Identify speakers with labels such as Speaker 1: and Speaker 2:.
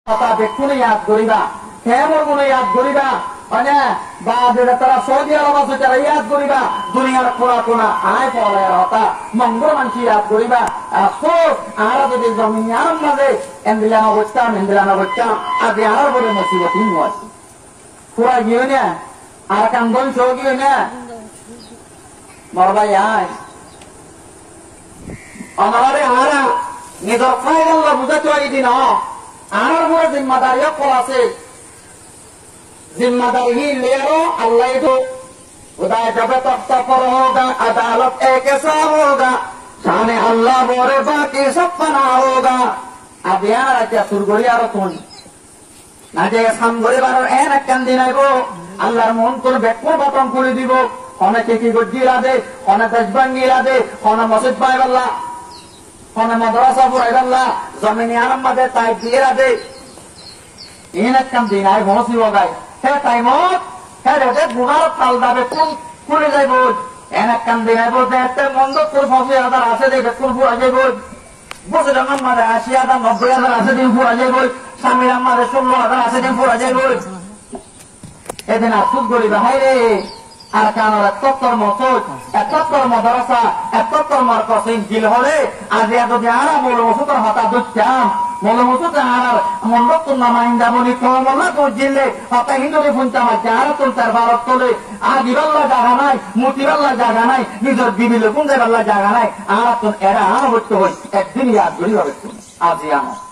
Speaker 1: কথা দেখুন ইয়াদ করিবা কেমন গুলো ইয়াদ করিবা মানে বা যেটা তারা সৌদি আরব আছে তারা ইয়াদ করিবা দুনিয়ার কোনা কোনা আয় পড়ে হতা মঙ্গল মানুষ ইয়াদ করিবা আফসোস আর যদি জমিন আরাম মাঝে এন্দিলানো বলতাম আজ আর বলে মুসিবত নয় পুরা গিয়ে না আর কান্দন সহ গিয়ে না মরবাই আয় আমারে আরা নিজের ফাইনাল বুঝাতে হয় দিন আর বড় जिम्मेदारी कौन আছে जिम्मेदारी ही ले लो अल्लाह तो खुदा जब तख्त पर होगा अदालत एक ऐसा होगा शाने अल्लाह बोरे बाकी सब फना होगा अब यार क्या सुरगोरी आरो तोनी ना जे सामगोरी बारो एन একখান দিন আইবো আল্লাহর মন করে বেকো বাতন করে দিব অনেকে কি গজ্জিরা দে অনেক দেশবাঙ্গিরা দে অনেক মসজিদ পাইবাল্লাহ অনেক মাদ্রাসা পড়াইবাল্লাহ জমিনে আরাম মাঝে তাই দিয়ে দে এন একখান দিন আই বসি বগাই হে টাইমত হে রে গুনার তাল দাবে কোন করে যাইব এন একখান দিন আইব দেখতে মন্দ তোর ৮০,০০০ আছে দে কোন পুরা যাইব বসে আমার মাঝে ৮০,০০০ ৯০,০০০ আছে দিন পুরা যাইব স্বামীর আমার ১৬,০০০ আছে দিন পুরা যাইব এদিন আফসোস করিবা হাই রে আর কানার এতর মসজিদ এতর মাদ্রাসা এতর মার্কাজ ইনজিল হলে আজ যদি আর বলো মসজিদের হতা দুচ্ছাম বলো মসজিদে আর মন্ডপ তো নামাইন্দা বলি কমলা তো জিলে হতা হিন্দুরে ফুনতাম আর তো তার ভারত তোলে আর দিবাল্লা জায়গা নাই মুতিবাল্লা জায়গা নাই নিজের বিবিলে কোন জায়গাল্লা জায়গা নাই আর তো এরা হইতে হই একদিন ইয়াদ করি হবে আজি আমার